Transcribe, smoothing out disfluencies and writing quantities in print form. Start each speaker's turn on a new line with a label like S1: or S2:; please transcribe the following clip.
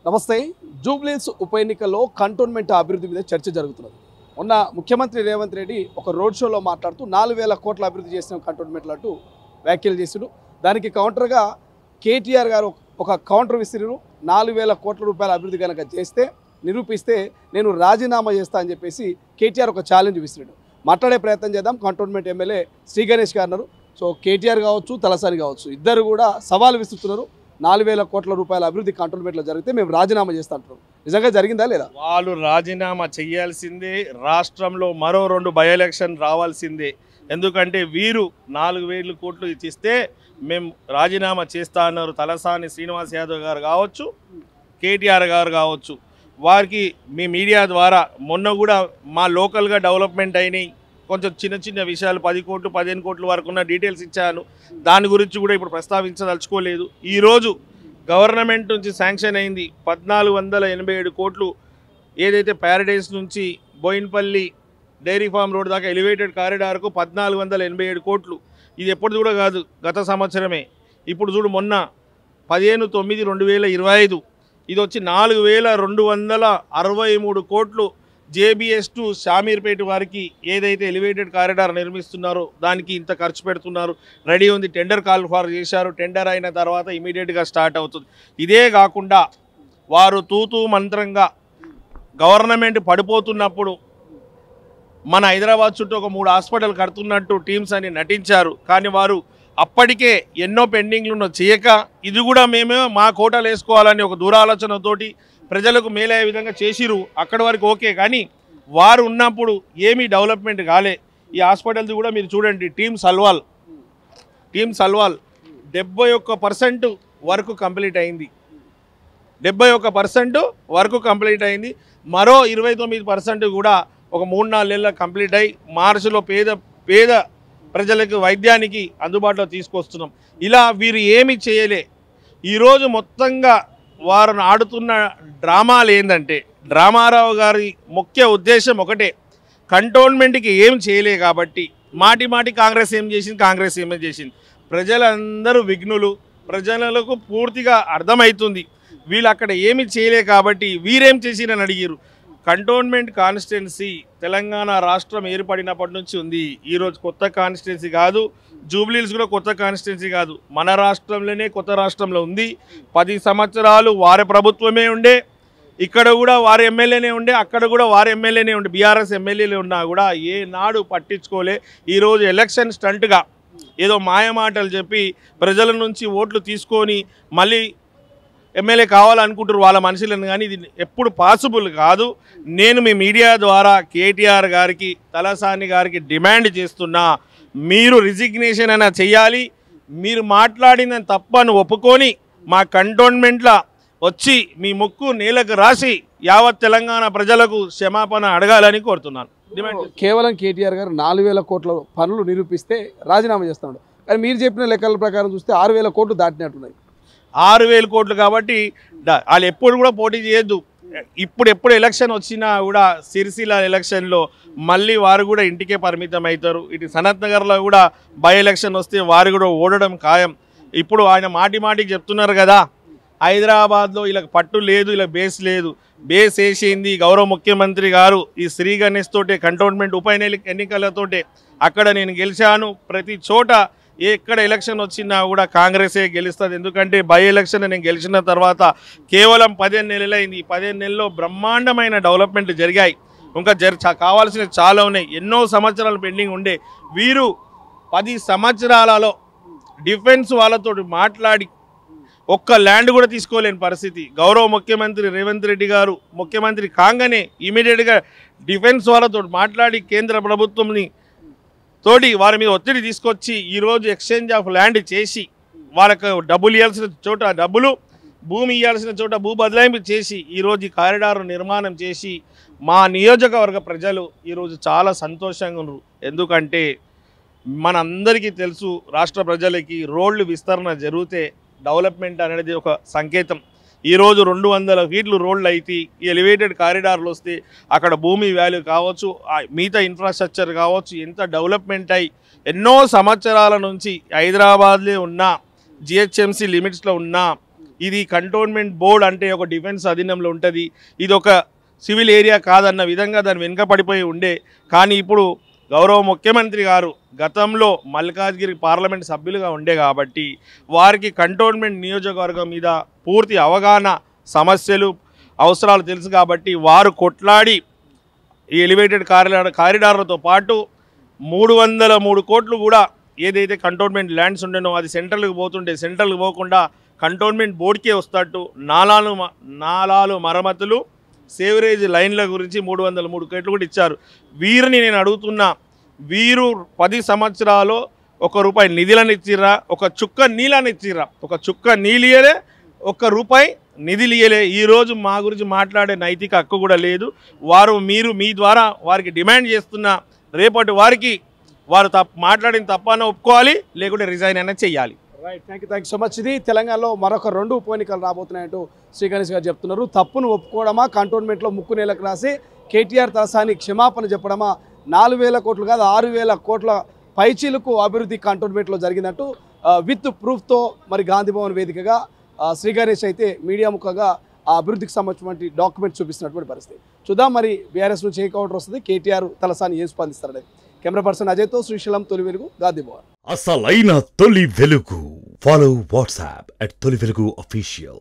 S1: నమస్తే. జూబ్లీహిల్స్ ఉప ఎన్నికల్లో కంటోన్మెంట్ అభివృద్ధి మీద చర్చ జరుగుతున్నది. మొన్న ముఖ్యమంత్రి రేవంత్ రెడ్డి ఒక రోడ్ షోలో మాట్లాడుతూ 4000 కోట్ల అభివృద్ధి చేసిన కంటోన్మెంట్లు అంటూ వ్యాఖ్యలు చేసిరు. దానికి కౌంటర్గా కేటీఆర్ గారు ఒక కౌంటర్ విసిరు. 4000 కోట్ల రూపాయల అభివృద్ధి కనుక చేస్తే నిరూపిస్తే నేను రాజీనామా చేస్తా అని చెప్పేసి కేటీఆర్ ఒక ఛాలెంజ్ విసిరాడు. మాట్లాడే ప్రయత్నం చేద్దాం. కంటోన్మెంట్ ఎమ్మెల్యే శ్రీ గణేష్ గారు అన్నారు. సో కేటీఆర్ కావచ్చు, తలసాని కావచ్చు, ఇద్దరు కూడా సవాలు విసురుతున్నారు. 4000 కోట్ల రూపాయల అభివృద్ధి కంటోన్మెంట్లో జరిగితే మేము రాజీనామా చేస్తా అంటున్నాం. నిజంగా జరిగిందా లేదా?
S2: వాళ్ళు రాజీనామా చేయాల్సిందే. రాష్ట్రంలో మరో 2 బై ఎలక్షన్ రావాల్సిందే. ఎందుకంటే వీరు 4000 కోట్లు ఇచ్చిస్తే మేము రాజీనామా చేస్తా అన్నారు. తలసాని శ్రీనివాస్ యాదవ్ గారు కావచ్చు, కేటీఆర్ గారు కావచ్చు. వారికి మీ మీడియా ద్వారా మొన్న కూడా మా లోకల్గా డెవలప్మెంట్ అయినాయి కొంచెం చిన్న చిన్న విషయాలు 10 కోట్లు 15 కోట్ల వరకు ఉన్న డీటెయిల్స్ ఇచ్చాను. దాని గురించి కూడా ఇప్పుడు ప్రస్తావించదలుచుకోలేదు. ఈరోజు గవర్నమెంట్ నుంచి శాంక్షన్ అయింది 1487 కోట్లు. ఏదైతే ప్యారడైస్ నుంచి బోయిన్పల్లి డైరీ ఫామ్ రోడ్ దాకా ఎలివేటెడ్ కారిడార్కు 1487 కోట్లు. ఇది ఎప్పుడు కూడా కాదు, గత సంవత్సరమే. ఇప్పుడు చూడు, మొన్న 15/9/2025 ఇది వచ్చి 4263 కోట్లు. జేబీఎస్ టు షామీర్పేట వారికి ఏదైతే ఎలివేటెడ్ కారిడార్ నిర్మిస్తున్నారో దానికి ఇంత ఖర్చు పెడుతున్నారు. రెడీ ఉంది, టెండర్ కాల్ ఫార్ చేశారు. టెండర్ అయిన తర్వాత ఇమీడియట్గా స్టార్ట్ అవుతుంది. ఇదే కాకుండా వారు తూతూ మంత్రంగా గవర్నమెంట్ పడిపోతున్నప్పుడు మన హైదరాబాద్ చుట్టూ ఒక 3 హాస్పిటల్ కడుతున్నట్టు టీమ్స్ అని నటించారు. కానీ వారు అప్పటికే ఎన్నో పెండింగ్లు చేయక ఇది కూడా మేమే మా కోటలు వేసుకోవాలని ఒక దూరాలోచనతోటి ప్రజలకు మేలయ్యే విధంగా చేసిరు. అక్కడి వరకు ఓకే, కానీ వారు ఉన్నప్పుడు ఏమీ డెవలప్మెంట్ కాలే. ఈ హాస్పిటల్ది కూడా మీరు చూడండి. టీమ్ సల్వాల్ 71% వర్క్ కంప్లీట్ అయింది. 71% వర్క్ కంప్లీట్ అయింది. మరో 29% కూడా ఒక 3-4 నెలల కంప్లీట్ అయ్యి మార్చిలో పేద ప్రజలకు వైద్యానికి అందుబాటులో తీసుకొస్తున్నాం. ఇలా వీరు ఏమి చేయలే. ఈరోజు మొత్తంగా వారిని ఆడుతున్న డ్రామాలు ఏంటంటే, డ్రామారావు గారి ముఖ్య ఉద్దేశం ఒకటే, కంటోన్మెంట్కి ఏం చేయలే కాబట్టి మాటి కాంగ్రెస్ ఏం చేసింది. ప్రజలందరూ విఘ్నులు, ప్రజలకు పూర్తిగా అర్థమవుతుంది వీళ్ళు అక్కడ ఏమి చేయలే కాబట్టి వీరేం చేసిరని అడిగారు. కంటోన్మెంట్ కాన్స్టిట్యున్సీ తెలంగాణ రాష్ట్రం ఏర్పడినప్పటి నుంచి ఉంది. ఈరోజు కొత్త కాన్స్టిట్యున్సీ కాదు. జూబ్లీహిల్స్ కూడా కొత్త కాన్స్టిట్యున్సీ కాదు. మన రాష్ట్రంలోనే కొత్త రాష్ట్రంలో ఉంది. 10 సంవత్సరాలు వారి ప్రభుత్వమే ఉండే. ఇక్కడ కూడా వారి ఎమ్మెల్యేనే ఉండే, అక్కడ కూడా వారి ఎమ్మెల్యేనే ఉండే. బీఆర్ఎస్ ఎమ్మెల్యేలు ఉన్నా కూడా ఏనాడు పట్టించుకోలే. ఈరోజు ఎలక్షన్ స్టంట్గా ఏదో మాయమాటలు చెప్పి ప్రజల నుంచి ఓట్లు తీసుకొని మళ్ళీ ఎమ్మెల్యే కావాలనుకుంటారు వాళ్ళ మనుషులను. కానీ ఇది ఎప్పుడు పాసిబుల్ కాదు. నేను మీ మీడియా ద్వారా కేటీఆర్ గారికి, తలసాని గారికి డిమాండ్ చేస్తున్నా, మీరు రిజిగ్నేషన్ అయినా చెయ్యాలి. మీరు మాట్లాడిన తప్పను ఒప్పుకొని మా కంటోన్మెంట్లో వచ్చి మీ ముక్కు నేలకు రాసి యావత్ తెలంగాణ ప్రజలకు క్షమాపణ అడగాలని కోరుతున్నాను.
S1: కేవలం కేటీఆర్ గారు 4000 కోట్ల పనులు నిరూపిస్తే రాజీనామా చేస్తున్నాడు. కానీ మీరు చెప్పిన లెక్కల ప్రకారం చూస్తే 6000 కోట్లు దాటినట్టున్నాయి.
S2: 6000 కోట్లు కాబట్టి వాళ్ళు ఎప్పుడు కూడా పోటీ చేయొద్దు. ఎప్పుడు ఎలక్షన్ వచ్చినా కూడా సిరిసిల్ల ఎలక్షన్లో మళ్ళీ వారు కూడా ఇంటికే పరిమితం అవుతారు. ఇటు సనత్ నగర్లో కూడా బై ఎలక్షన్ వస్తే వారు కూడా ఓడడం ఖాయం. ఇప్పుడు ఆయన మాటికి చెప్తున్నారు కదా, హైదరాబాద్లో ఇలా పట్టు లేదు, ఇలా బేస్ లేదు. బేస్ వేసింది గౌరవ ముఖ్యమంత్రి గారు ఈ శ్రీ గణేష్ తోటే, కంటోన్మెంట్ ఉప ఎన్నికలతోటే. అక్కడ నేను గెలిచాను. ప్రతి చోట ఎక్కడ ఎలక్షన్ వచ్చినా కూడా కాంగ్రెసే గెలుస్తుంది. ఎందుకంటే బై ఎలక్షన్ నేను గెలిచిన తర్వాత కేవలం 15 నెలలైంది. ఈ 15 నెలల్లో బ్రహ్మాండమైన డెవలప్మెంట్ జరిగాయి. ఇంకా కావాల్సినవి చాలా ఉన్నాయి. ఎన్నో సంవత్సరాలు పెండింగ్ ఉండే. వీరు 10 సంవత్సరాలలో డిఫెన్స్ వాళ్ళతో మాట్లాడి ఒక్క ల్యాండ్ కూడా తీసుకోలేని పరిస్థితి. గౌరవ ముఖ్యమంత్రి రేవంత్ రెడ్డి గారు ముఖ్యమంత్రి కాగానే ఇమీడియట్గా డిఫెన్స్ వాళ్ళతో మాట్లాడి కేంద్ర ప్రభుత్వంని తోటి వారి మీద ఒత్తిడి తీసుకొచ్చి ఈరోజు ఎక్స్చేంజ్ ఆఫ్ ల్యాండ్ చేసి వాళ్ళకు డబ్బులు ఇవ్వాల్సిన చోట డబ్బులు, భూమి ఇవ్వాల్సిన చోట భూ బదలాయింపు చేసి ఈరోజు ఈ కారిడార్ నిర్మాణం చేసి మా నియోజకవర్గ ప్రజలు ఈరోజు చాలా సంతోషంగా ఉన్నారు. ఎందుకంటే మనందరికీ తెలుసు, రాష్ట్ర ప్రజలకి రోడ్లు విస్తరణ జరిగితే డెవలప్మెంట్ అనేది ఒక సంకేతం. ఈరోజు 200 ఫీట్లు రోడ్లు అయితే ఈ ఎలివేటెడ్ కారిడార్లు వస్తే అక్కడ భూమి వాల్యూ కావచ్చు, మిగతా ఇన్ఫ్రాస్ట్రక్చర్ కావచ్చు, ఎంత డెవలప్మెంట్ అయ్యి ఎన్నో సంవత్సరాల నుంచి హైదరాబాద్లో ఉన్న జిహెచ్ఎంసీ లిమిట్స్లో ఉన్న ఇది కంటోన్మెంట్ బోర్డ్ అంటే ఒక డిఫెన్స్ అధీనంలో ఉంటుంది, ఇది ఒక సివిల్ ఏరియా కాదన్న విధంగా దాని వెనుక పడిపోయి ఉండే. కానీ ఇప్పుడు గౌరవ ముఖ్యమంత్రి గారు గతంలో మల్కాజ్గిరి పార్లమెంట్ సభ్యులుగా ఉండే కాబట్టి వారికి కంటోన్మెంట్ నియోజకవర్గం మీద పూర్తి అవగాహన, సమస్యలు, అవసరాలు తెలుసు కాబట్టి వారు కొట్లాడి ఈ ఎలివేటెడ్ కారిడార్లతో పాటు 303 కోట్లు కూడా ఏదైతే కంటోన్మెంట్ ల్యాండ్స్ ఉండేనో అది సెంట్రల్కి పోతుంటే సెంట్రల్కి పోకుండా కంటోన్మెంట్ బోర్డుకే వస్తట్టు నాలాలు మరమ్మతులు, సేవరేజ్ లైన్ల గురించి 303 కోట్లు కూడా ఇచ్చారు. వీరిని నేను అడుగుతున్నా, వీరు 10 సంవత్సరాలు ₹1 నిధులను ఇచ్చిర్రా? ఒక చుక్క నీళ్ళని ఇచ్చిర్రా? ఒక చుక్క నీళ్ళియలే, ₹1 నిధులు ఇయ్యలే. ఈరోజు మా గురించి మాట్లాడే నైతిక హక్కు కూడా లేదు. మీరు మీ ద్వారా వారికి డిమాండ్ చేస్తున్న రేపటి వారికి వారు మాట్లాడిన తప్పన ఒప్పుకోవాలి, లేకుంటే రిజైన్ అయినా చెయ్యాలి.
S1: Right, thank you so much. ఇది తెలంగాణలో మరొక 2 ఉప ఎన్నికలు రాబోతున్నాయంటూ శ్రీ గణేష్ గారు చెప్తున్నారు. తప్పును ఒప్పుకోవడమా, కంటోన్మెంట్లో ముక్కు నేలకు రాసి కేటీఆర్ తలసాని క్షమాపణ చెప్పడమా? 4,000 కోట్లు కాదు 6,000 కోట్ల పైచీలకు అభివృద్ధి కంటోన్మెంట్లో జరిగిందంటూ విత్ ప్రూఫ్తో మరి గాంధీభవన్ వేదికగా శ్రీ గణేష్ అయితే మీడియా ముఖంగా ఆ అభివృద్ధికి సంబంధించినటువంటి డాక్యుమెంట్ చూపిస్తున్నటువంటి పరిస్థితి. చూద్దాం మరి బీఆర్ఎస్ నుంచి ఏ కౌంటర్ వస్తుంది, కేటీఆర్ తలసాని ఏం స్పందిస్తారనేది. కెమెరా పర్సన్ అజయ్తో శ్రీశైలం, తొలి వెలుగు, గాంధీభవన్.
S3: అసలైన తొలి వెలుగు. ఫాలో వాట్సాప్ @తొలి వెలుగు official.